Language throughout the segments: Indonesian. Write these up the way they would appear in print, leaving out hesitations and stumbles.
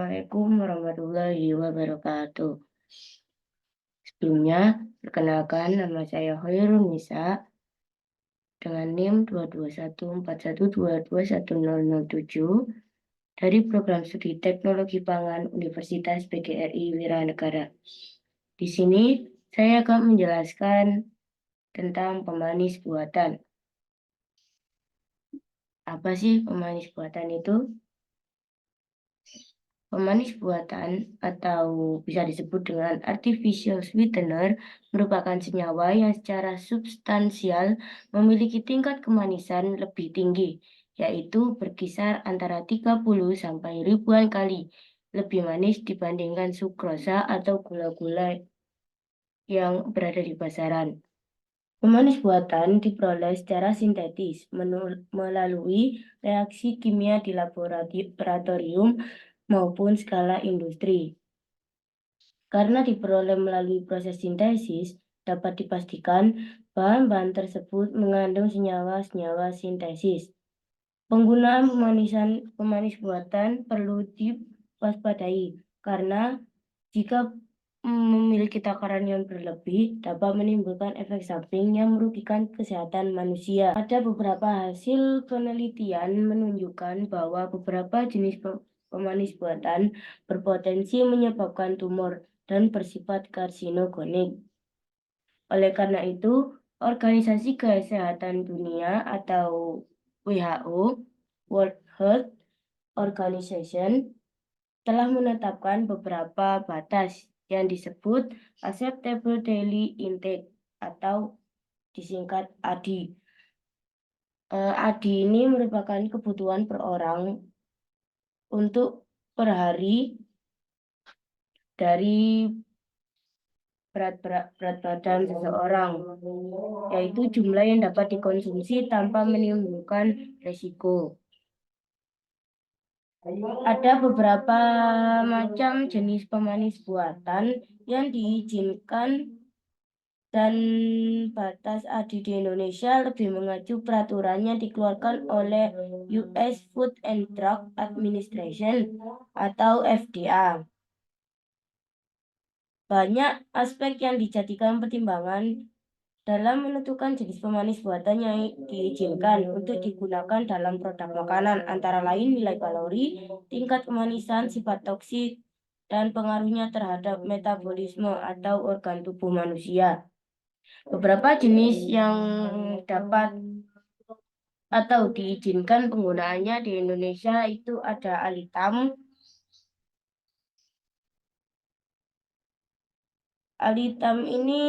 Assalamualaikum warahmatullahi wabarakatuh. Sebelumnya, perkenalkan nama saya Hoirun Nisa dengan NIM 22141221007 dari Program Studi Teknologi Pangan Universitas PGRI Wiranegara. Di sini saya akan menjelaskan tentang pemanis buatan. Apa sih pemanis buatan itu? Pemanis buatan atau bisa disebut dengan artificial sweetener merupakan senyawa yang secara substansial memiliki tingkat kemanisan lebih tinggi, yaitu berkisar antara 30 sampai ribuan kali lebih manis dibandingkan sukrosa atau gula-gula yang berada di pasaran. Pemanis buatan diperoleh secara sintetis melalui reaksi kimia di laboratorium maupun skala industri. Karena diperoleh melalui proses sintesis, dapat dipastikan bahan-bahan tersebut mengandung senyawa-senyawa sintesis. Penggunaan pemanis buatan perlu diwaspadai karena jika memiliki takaran yang berlebih dapat menimbulkan efek samping yang merugikan kesehatan manusia. Ada beberapa hasil penelitian menunjukkan bahwa beberapa jenis pemanis buatan berpotensi menyebabkan tumor dan bersifat karsinogenik. Oleh karena itu, Organisasi Kesehatan Dunia atau WHO, World Health Organization, telah menetapkan beberapa batas yang disebut Acceptable Daily Intake atau disingkat ADI. ADI ini merupakan kebutuhan per orang untuk per hari dari berat badan seseorang, yaitu jumlah yang dapat dikonsumsi tanpa menimbulkan resiko. Ada beberapa macam jenis pemanis buatan yang diizinkan dan batas ADI di Indonesia lebih mengacu peraturannya dikeluarkan oleh US Food and Drug Administration atau FDA. Banyak aspek yang dijadikan pertimbangan dalam menentukan jenis pemanis buatan yang diizinkan untuk digunakan dalam produk makanan, antara lain nilai kalori, tingkat kemanisan, sifat toksik, dan pengaruhnya terhadap metabolisme atau organ tubuh manusia. Beberapa jenis yang dapat atau diizinkan penggunaannya di Indonesia itu ada alitam. Alitam ini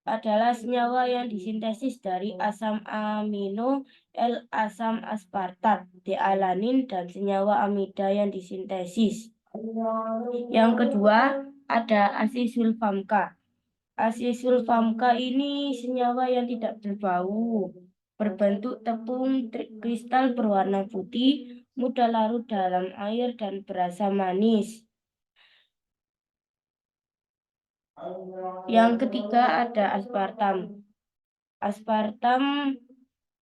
adalah senyawa yang disintesis dari asam amino L-asam aspartat, D-alanin, dan senyawa amida yang disintesis. Yang kedua ada asisulfamka. Asisulfamka ini senyawa yang tidak berbau, berbentuk tepung kristal berwarna putih, mudah larut dalam air, dan berasa manis. Yang ketiga ada aspartam. Aspartam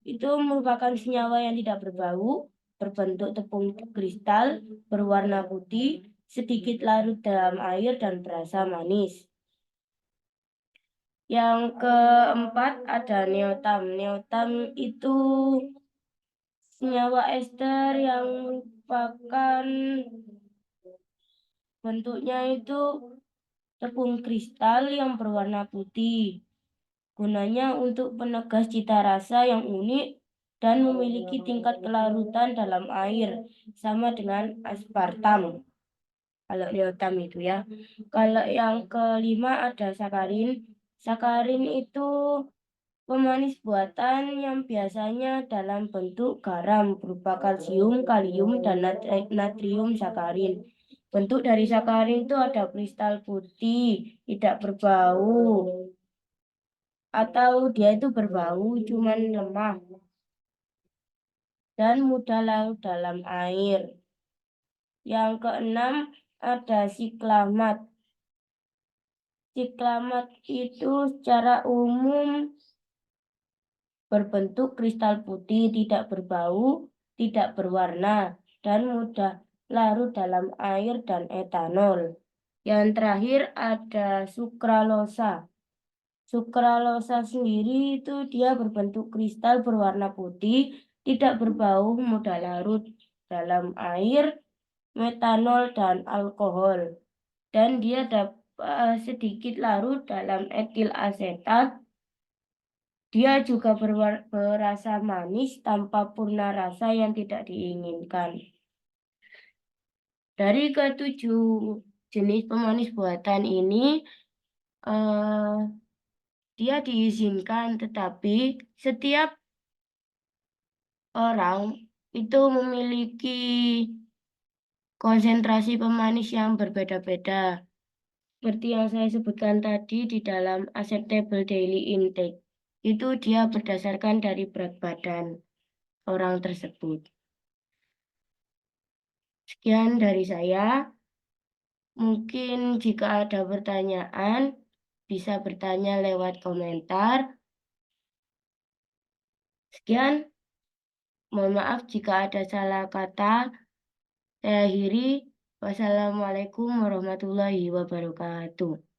itu merupakan senyawa yang tidak berbau, berbentuk tepung kristal, berwarna putih, sedikit larut dalam air, dan berasa manis. Yang keempat ada neotam. Neotam itu senyawa ester yang merupakan bentuknya itu tepung kristal yang berwarna putih. Gunanya untuk penegas cita rasa yang unik dan memiliki tingkat kelarutan dalam air, sama dengan aspartam. Kalau neotam itu ya. Kalau yang kelima ada sakarin. Sakarin itu pemanis buatan yang biasanya dalam bentuk garam berupa kalsium, kalium, dan natrium sakarin. Bentuk dari sakarin itu ada kristal putih, tidak berbau, atau dia itu berbau cuman lemah dan mudah larut dalam air. Yang keenam ada siklamat. Siklamat itu secara umum berbentuk kristal putih, tidak berbau, tidak berwarna, dan mudah larut dalam air dan etanol. Yang terakhir ada sukralosa. Sukralosa sendiri itu dia berbentuk kristal berwarna putih, tidak berbau, mudah larut dalam air, metanol, dan alkohol. Dan dia dapat sedikit larut dalam etil asetat. Dia juga berasa manis tanpa purna rasa yang tidak diinginkan. Dari ketujuh jenis pemanis buatan ini, eh, dia diizinkan, tetapi setiap orang itu memiliki konsentrasi pemanis yang berbeda-beda. Seperti yang saya sebutkan tadi di dalam acceptable daily intake. Itu dia berdasarkan dari berat badan orang tersebut. Sekian dari saya. Mungkin jika ada pertanyaan, bisa bertanya lewat komentar. Sekian. Mohon maaf jika ada salah kata. Saya akhiri. Wassalamualaikum warahmatullahi wabarakatuh.